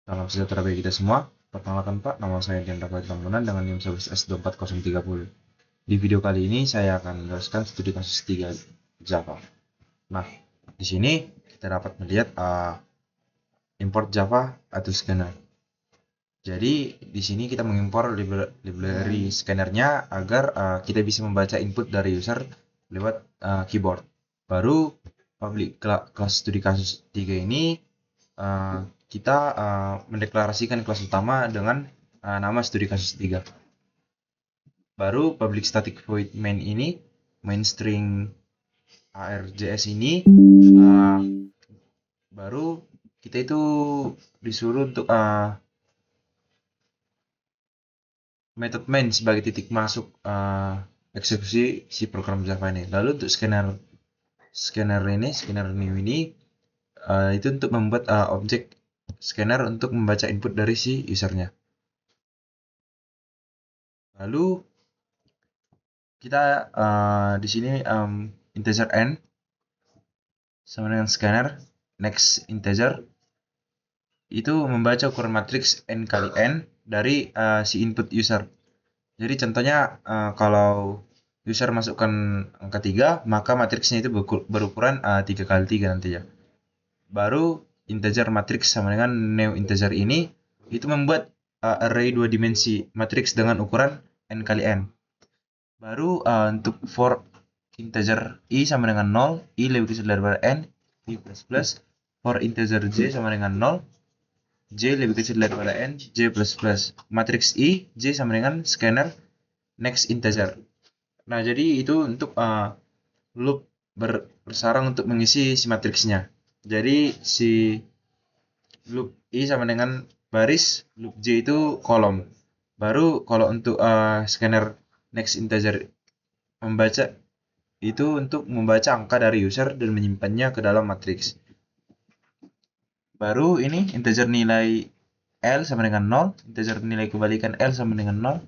Salam sejahtera bagi kita semua. Perkenalkan Pak, nama saya Dian Rafael Tambunan dengan NIM service S24030. Di video kali ini saya akan menjelaskan studi kasus 3 Java. Nah, di sini kita dapat melihat import Java atau scanner. Jadi di sini kita mengimpor library scannernya agar kita bisa membaca input dari user lewat keyboard. Baru public kelas studi kasus 3 ini kita mendeklarasikan kelas utama dengan nama studi kasus 3. Baru public static void main ini, main string arjs ini, baru kita itu disuruh untuk method main sebagai titik masuk eksekusi si program Java ini. Lalu untuk scanner new ini itu untuk membuat objek scanner untuk membaca input dari si usernya. Lalu kita di sini integer n sama dengan scanner next integer itu membaca ukuran matriks n kali n dari si input user. Jadi contohnya kalau user masukkan angka 3, maka matriksnya itu berukuran 3 kali 3 nantinya. Baru integer matriks sama dengan new integer ini itu membuat array 2 dimensi matriks dengan ukuran n kali n. Baru untuk for integer i sama dengan 0, i lebih kecil daripada n, i plus plus. For integer j sama dengan 0, j lebih kecil daripada n, j plus plus. Matriks i, j sama dengan scanner next integer. Nah, jadi itu untuk loop bersarang untuk mengisi si matriksnya. Jadi si loop i sama dengan baris, loop j itu kolom. Baru kalau untuk scanner next integer membaca itu untuk membaca angka dari user dan menyimpannya ke dalam matriks. Baru ini integer nilai L sama dengan 0, integer nilai kebalikan L sama dengan 0,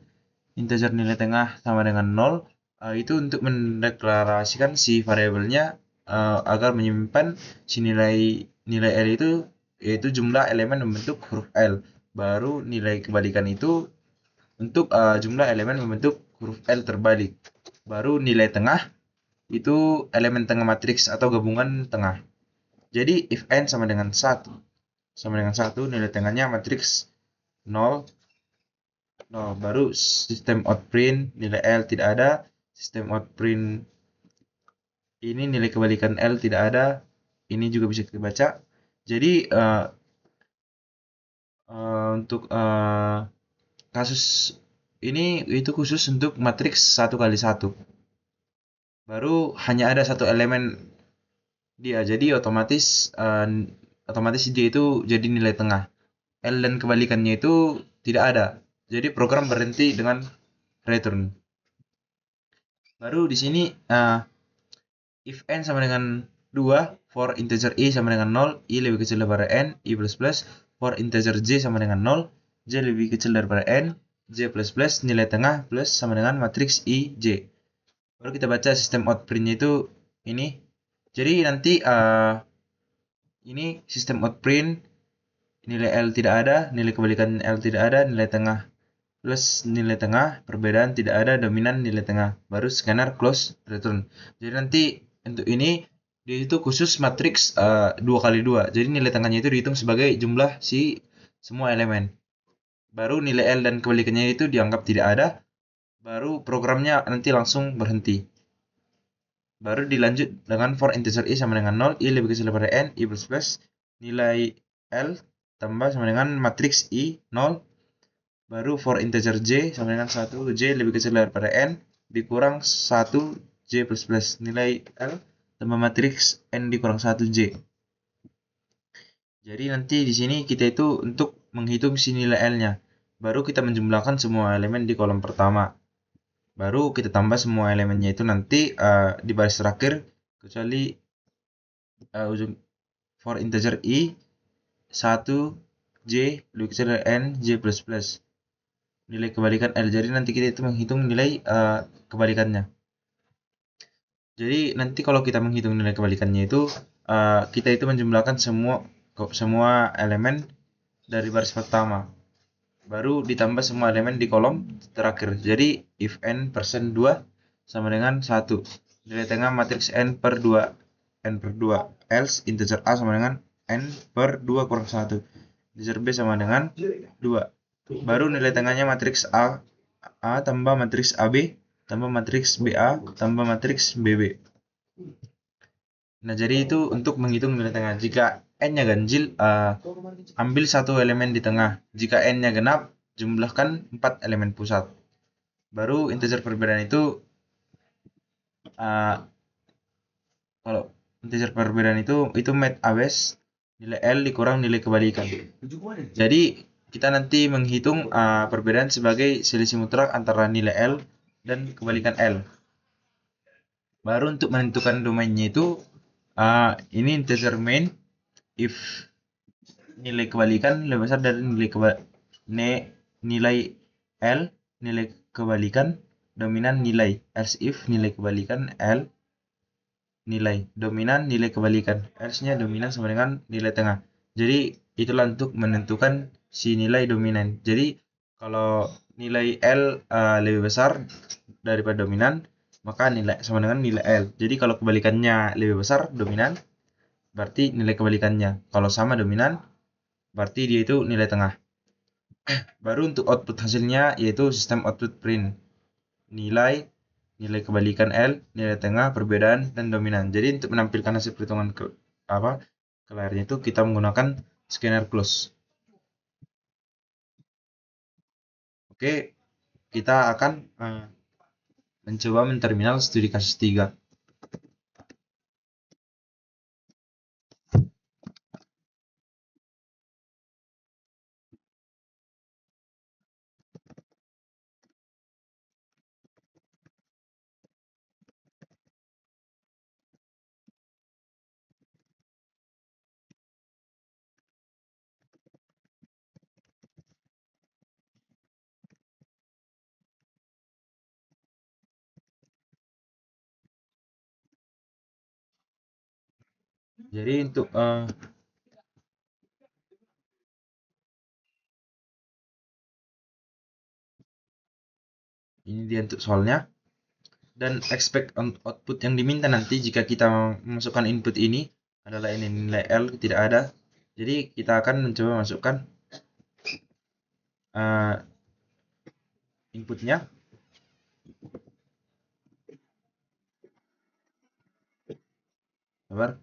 integer nilai tengah sama dengan 0, itu untuk mendeklarasikan si variabelnya agar menyimpan si nilai L itu yaitu jumlah elemen membentuk huruf L. Baru nilai kebalikan itu untuk jumlah elemen membentuk huruf L terbalik. Baru nilai tengah itu elemen tengah matriks atau gabungan tengah. Jadi if n sama dengan 1 nilai tengahnya matriks 0, baru sistem out print nilai L tidak ada, sistem out print ini nilai kebalikan L tidak ada, ini juga bisa kita baca. Jadi untuk kasus ini itu khusus untuk matriks 1 kali 1. Baru hanya ada satu elemen dia, jadi otomatis dia itu jadi nilai tengah. L dan kebalikannya itu tidak ada, jadi program berhenti dengan return. Baru di sini if n sama dengan 2, for integer i sama dengan 0, i lebih kecil daripada n, i plus plus. For integer j sama dengan 0, j lebih kecil daripada n, j plus plus. Nilai tengah plus sama dengan matriks i, j. Baru kita baca sistem out print-nya itu ini. Jadi nanti ini sistem out print nilai L tidak ada, nilai kebalikan L tidak ada, nilai tengah plus nilai tengah, perbedaan tidak ada, dominan nilai tengah. Baru scanner close return. Jadi nanti untuk ini dia itu khusus matriks 2 kali 2. Jadi nilai tengahnya itu dihitung sebagai jumlah si semua elemen. Baru nilai L dan kebalikannya itu dianggap tidak ada. Baru programnya nanti langsung berhenti. Baru dilanjut dengan for integer i sama dengan 0, i lebih kecil daripada n, i plus plus. Nilai L tambah sama dengan matriks i 0. Baru for integer j sama dengan 1, j lebih kecil daripada n, dikurang 1, j plus plus. Nilai L tambah matriks n dikurang 1, j. Jadi nanti di sini kita itu untuk menghitung si nilai L-nya. Baru kita menjumlahkan semua elemen di kolom pertama. Baru kita tambah semua elemennya itu nanti di baris terakhir, kecuali ujung for integer i 1, j lebih kecil dari n, j plus plus. Nilai kebalikan L. Jadi nanti kita itu menghitung nilai kebalikannya. Jadi nanti kalau kita menghitung nilai kebalikannya itu kita itu menjumlahkan semua elemen dari baris pertama. Baru ditambah semua elemen di kolom terakhir. Jadi if n persen 2 sama dengan 1. Nilai tengah matriks n per 2. N per 2. Else integer a sama dengan n per 2 kurang 1. Integer b sama dengan 2. Baru nilai tengahnya matriks A tambah matriks AB tambah matriks BA tambah matriks BB. Nah, jadi itu untuk menghitung nilai tengah. Jika n-nya ganjil, ambil satu elemen di tengah. Jika n-nya genap, jumlahkan 4 elemen pusat. Baru integer perbedaan itu, kalau integer perbedaan itu mat awes nilai L dikurang nilai kebalikan. Jadi kita nanti menghitung perbedaan sebagai selisih mutlak antara nilai L dan kebalikan L. Baru untuk menentukan domainnya itu, ini integer main if nilai kebalikan lebih besar dari nilai L, nilai kebalikan dominan nilai. Else if nilai kebalikan L nilai dominan nilai kebalikan. Else-nya dominan sama dengan nilai tengah. Jadi itulah untuk menentukan si nilai dominan. Jadi kalau nilai L lebih besar daripada dominan, maka nilai sama dengan nilai L. Jadi kalau kebalikannya lebih besar dominan, berarti nilai kebalikannya. Kalau sama dominan, berarti dia itu nilai tengah. Baru untuk output hasilnya yaitu sistem output print. Nilai kebalikan L, nilai tengah, perbedaan, dan dominan. Jadi untuk menampilkan hasil perhitungan ke layarnya itu kita menggunakan scanner close. Oke, kita akan mencoba menterminal studi kasus 3. Jadi untuk ini dia untuk soalnya. Dan expect output yang diminta nanti jika kita memasukkan input ini adalah ini nilai L tidak ada. Jadi kita akan mencoba masukkan inputnya. Sabar.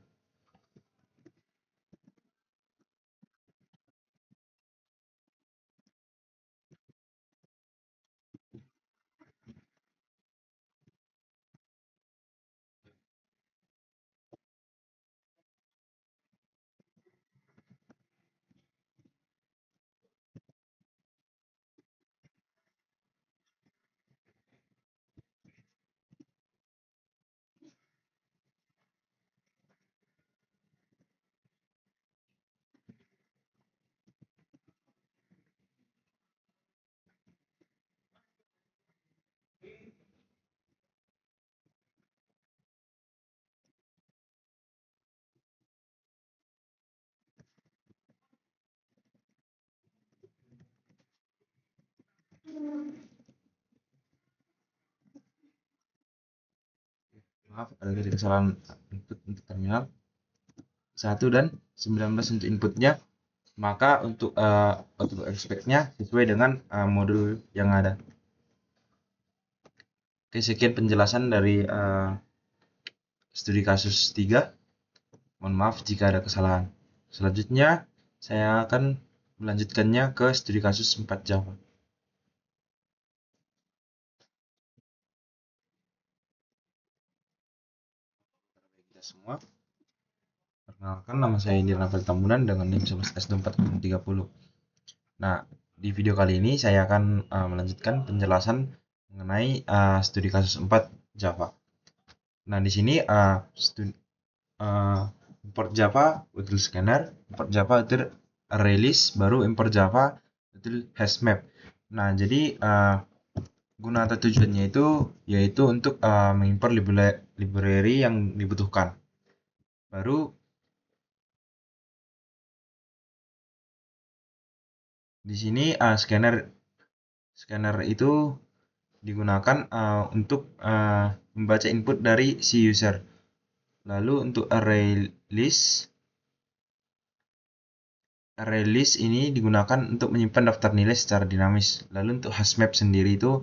Maaf, ada kesalahan input untuk terminal 1 dan 19 untuk inputnya. Maka untuk output expect-nya sesuai dengan modul yang ada. Oke, sekian penjelasan dari studi kasus 3. Mohon maaf jika ada kesalahan. Selanjutnya saya akan melanjutkannya ke studi kasus 4 Java. Kita semua, perkenalkan nama saya Indira Rafael Tambunan dengan NIM 11S2430. Nah, di video kali ini saya akan melanjutkan penjelasan mengenai studi kasus 4 Java. Nah, di sini import Java util scanner, import Java util release, baru import Java util hashmap. Nah, jadi guna atau tujuannya itu yaitu untuk mengimport library yang dibutuhkan. Baru Di sini scanner itu digunakan untuk membaca input dari si user. Lalu untuk array list ini digunakan untuk menyimpan daftar nilai secara dinamis. Lalu untuk hashmap sendiri itu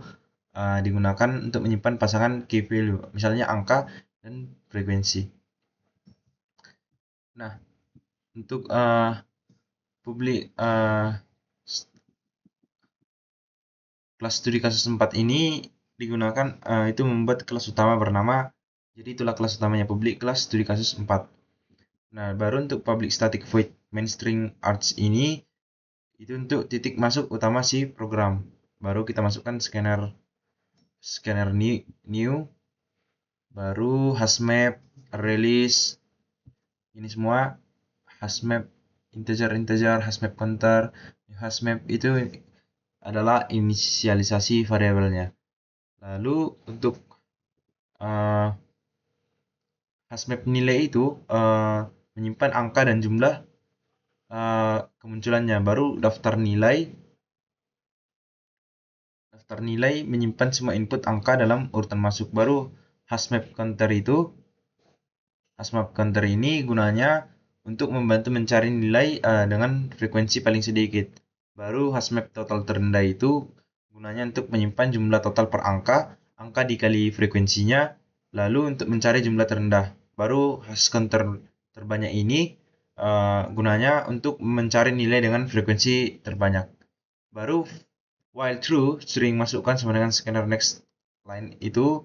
digunakan untuk menyimpan pasangan key value, misalnya angka dan frekuensi. Nah, untuk kelas studi kasus 4 ini digunakan itu membuat kelas utama bernama, jadi itulah kelas utamanya, public kelas studi kasus 4. Nah, baru untuk public static void main string arts ini itu untuk titik masuk utama si program. Baru kita masukkan scanner new, baru hashmap, array list, ini semua hashmap integer, hashmap counter. Hashmap itu adalah inisialisasi variabelnya. Lalu untuk hashmap nilai itu menyimpan angka dan jumlah kemunculannya. Baru daftar nilai menyimpan semua input angka dalam urutan masuk. Baru hashmap counter ini gunanya untuk membantu mencari nilai dengan frekuensi paling sedikit. Baru hashmap total terendah itu gunanya untuk menyimpan jumlah total per angka dikali frekuensinya, lalu untuk mencari jumlah terendah. Baru hash counter terbanyak ini gunanya untuk mencari nilai dengan frekuensi terbanyak. Baru while true sering masukkan sama dengan scanner next line itu.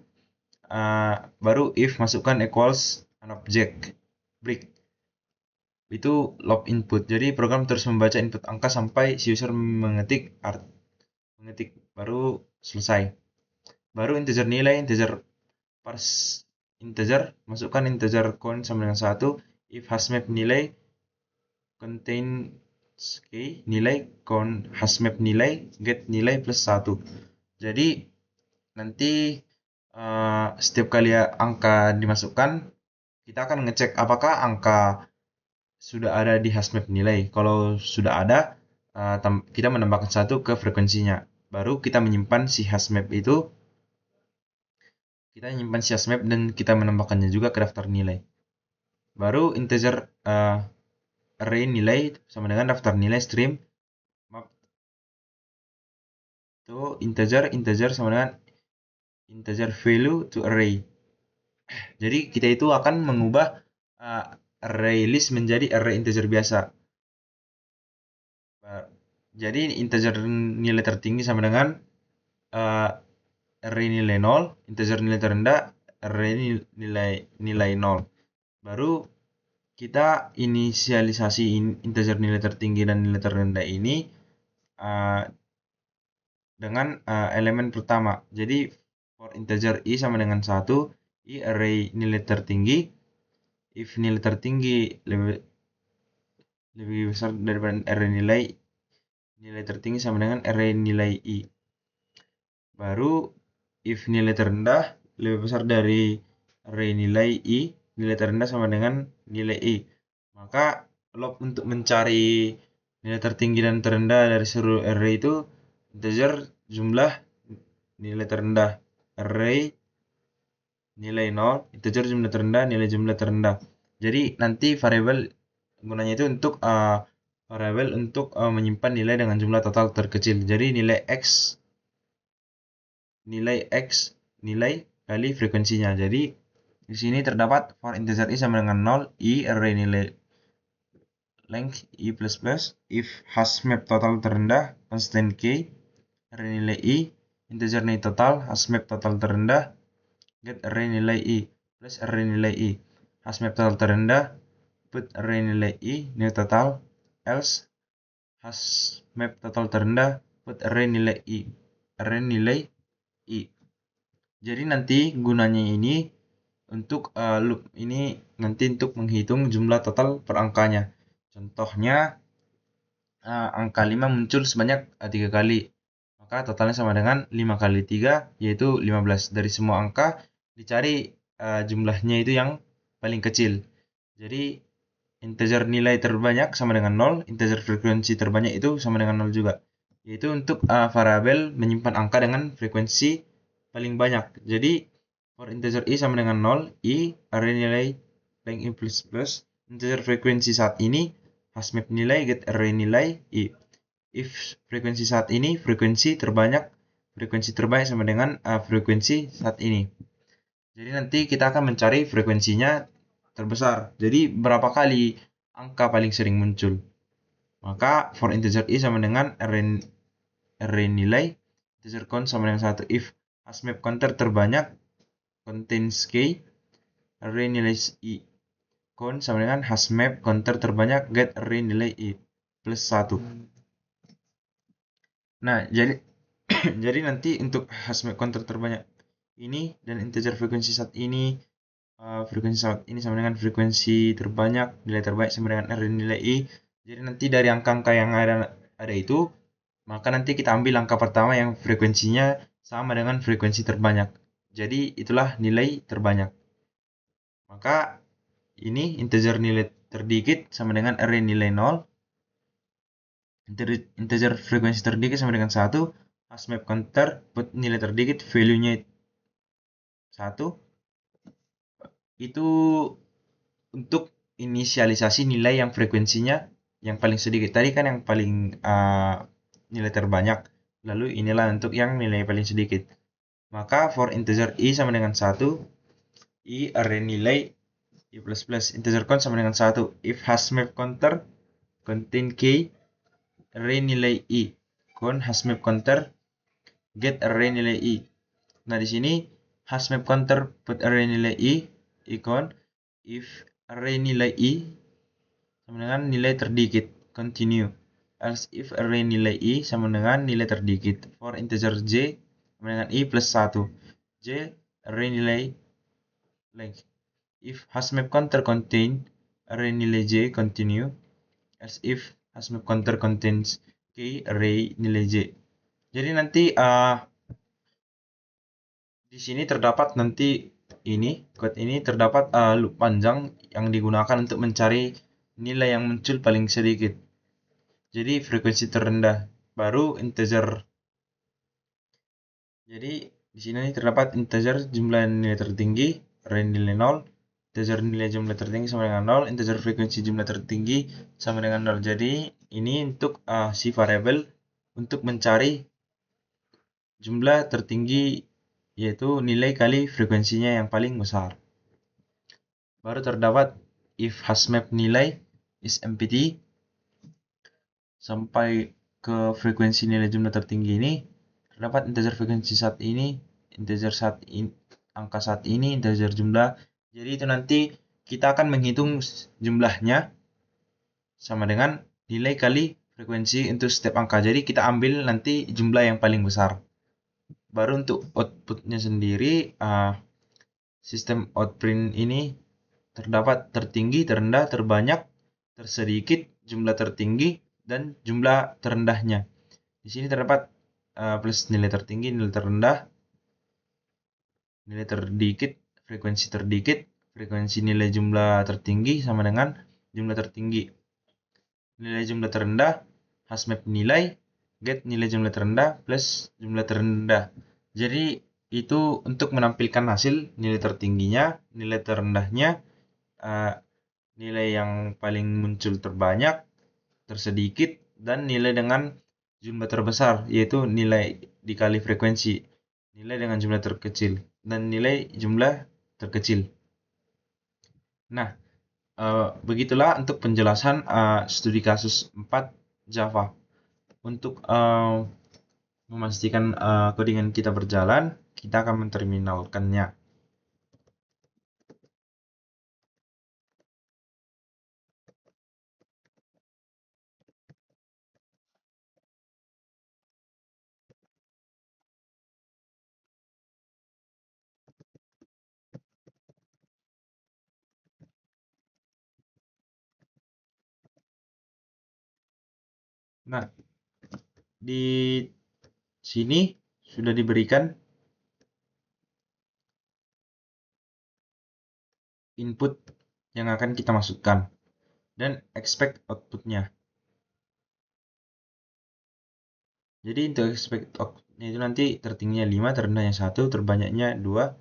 Baru if masukkan equals an object break itu log input. Jadi program terus membaca input angka sampai si user mengetik baru selesai. Baru integer nilai, parse integer, masukkan integer count sama dengan 1. If hashmap nilai contains nilai count hashmap nilai get nilai plus 1. Jadi nanti setiap kali angka dimasukkan, kita akan ngecek apakah angka sudah ada di hashmap nilai. Kalau sudah ada, kita menambahkan 1 ke frekuensinya. Baru kita menyimpan si hashmap itu. Kita menyimpan si hashmap dan kita menambahkannya juga ke daftar nilai. Baru integer array nilai sama dengan daftar nilai stream map to integer sama dengan integer value to array. Jadi kita itu akan mengubah array list menjadi array integer biasa. Jadi integer nilai tertinggi sama dengan array nilai 0, integer nilai terendah array nilai 0. Baru kita inisialisasi integer nilai tertinggi dan nilai terendah ini dengan elemen pertama. Jadi for integer i sama dengan 1, i array nilai tertinggi, if nilai tertinggi lebih besar daripada array nilai tertinggi sama dengan array nilai i. Baru if nilai terendah lebih besar dari array nilai i, nilai terendah sama dengan nilai i. Maka log untuk mencari nilai tertinggi dan terendah dari seluruh array itu integer jumlah nilai terendah array nilai 0, integer jumlah terendah nilai jumlah terendah. Jadi nanti variabel gunanya itu untuk variabel untuk menyimpan nilai dengan jumlah total terkecil. Jadi nilai nilai kali frekuensinya. Jadi di sini terdapat for integer i sama dengan 0, i array nilai length i plus plus, if hashmap total terendah constant k array nilai i, integer nilai total hashmap total terendah get array nilai i plus array nilai i, hashmap total terendah put array nilai i nilai total, else hashmap total terendah put array nilai i. Jadi nanti gunanya ini untuk loop ini nanti untuk menghitung jumlah total per angkanya. Contohnya angka 5 muncul sebanyak 3 kali. Maka totalnya sama dengan 5 kali 3 yaitu 15. Dari semua angka dicari jumlahnya itu yang paling kecil. Jadi integer nilai terbanyak sama dengan 0, integer frekuensi terbanyak itu sama dengan 0 juga. Yaitu untuk variabel menyimpan angka dengan frekuensi paling banyak. Jadi for integer i sama dengan 0, i array nilai length i plus plus integer frekuensi saat ini hasmap nilai get array nilai i. If frekuensi saat ini frekuensi terbanyak sama dengan frekuensi saat ini. Jadi nanti kita akan mencari frekuensinya terbesar. Jadi berapa kali angka paling sering muncul. Maka for integer i sama dengan array nilai integer count sama dengan 1. If hasmap counter terbanyak contains k, array nilai i count sama dengan hasmap counter terbanyak get array nilai i plus 1. Nah, jadi jadi nanti untuk hasmap counter terbanyak ini dan integer frekuensi saat ini sama dengan frekuensi terbanyak, nilai terbanyak sama dengan R nilai I. Jadi nanti dari angka-angka yang ada itu, maka nanti kita ambil angka pertama yang frekuensinya sama dengan frekuensi terbanyak. Jadi itulah nilai terbanyak. Maka ini integer nilai terdikit sama dengan R nilai 0. Integer frekuensi terdikit sama dengan 1. Hasmap counter buat nilai terdikit value-nya 1. Itu untuk inisialisasi nilai yang frekuensinya yang paling sedikit. Tadi kan yang paling nilai terbanyak. Lalu inilah untuk yang nilai paling sedikit. Maka for integer i sama dengan 1, i array nilai i plus plus integer count sama dengan 1. If hasmap counter contain k, array nilai i count hasmap counter get array nilai i. Nah, di sini hasmap counter put array nilai i count if array nilai i sama dengan nilai terdikit continue, else if array nilai i sama dengan nilai terdikit for integer j sama dengan i plus 1, j array nilai length. If hasmap counter contain array nilai j continue, else if hasmap counter contains k array nilai j. Jadi nanti di sini terdapat nanti code ini terdapat loop panjang yang digunakan untuk mencari nilai yang muncul paling sedikit. Jadi frekuensi terendah baru integer. Jadi di sini terdapat integer jumlah nilai tertinggi, array nilai 0, integer nilai jumlah tertinggi sama dengan 0, integer frekuensi jumlah tertinggi sama dengan 0. Jadi ini untuk si variabel untuk mencari jumlah tertinggi yaitu nilai kali frekuensinya yang paling besar. Baru terdapat if hasmap nilai is empty sampai ke frekuensi nilai jumlah tertinggi ini, terdapat integer frekuensi saat ini, integer angka saat ini, integer jumlah. Jadi itu nanti kita akan menghitung jumlahnya sama dengan nilai kali frekuensi untuk setiap angka. Jadi kita ambil nanti jumlah yang paling besar. Baru untuk outputnya sendiri, sistem outprint ini terdapat tertinggi, terendah, terbanyak, tersedikit, jumlah tertinggi, dan jumlah terendahnya. Di sini terdapat plus nilai tertinggi, nilai terendah, nilai terdikit, frekuensi nilai jumlah tertinggi sama dengan jumlah tertinggi. Nilai jumlah terendah, hasmap nilai, get nilai jumlah terendah plus jumlah terendah. Jadi itu untuk menampilkan hasil nilai tertingginya, nilai terendahnya, nilai yang paling muncul terbanyak, tersedikit, dan nilai dengan jumlah terbesar, yaitu nilai dikali frekuensi, nilai dengan jumlah terkecil, dan nilai jumlah terkecil. Nah, begitulah untuk penjelasan studi kasus 4 Java. Untuk memastikan codingan kita berjalan, kita akan menterminalkannya. Nah, di sini sudah diberikan input yang akan kita masukkan. dan expect outputnya. Jadi untuk expect outputnya itu nanti tertingginya 5, terendahnya 1, terbanyaknya 2,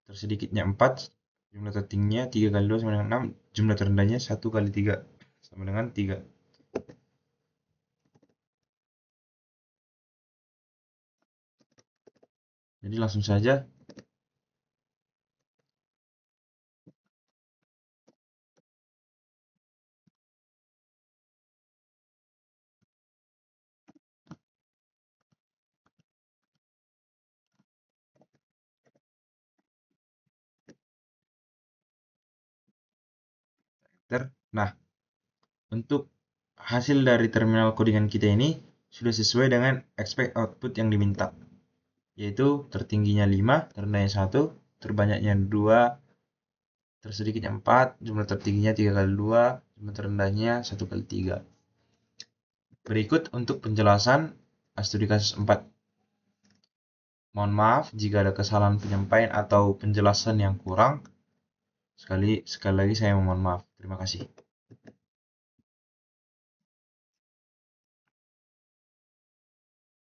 tersedikitnya 4, jumlah tertingginya 3 kali 2 sama dengan 6, jumlah terendahnya 1 kali 3 sama dengan 3. Jadi langsung saja enter. Nah, untuk hasil dari terminal codingan kita ini sudah sesuai dengan expect output yang diminta, yaitu tertingginya 5, terendahnya 1, terbanyaknya 2, tersedikitnya 4, jumlah tertingginya 3 kali 2, jumlah terendahnya 1 kali 3. Berikut untuk penjelasan studi kasus 4. Mohon maaf jika ada kesalahan penyampaian atau penjelasan yang kurang. Sekali lagi saya mohon maaf. Terima kasih.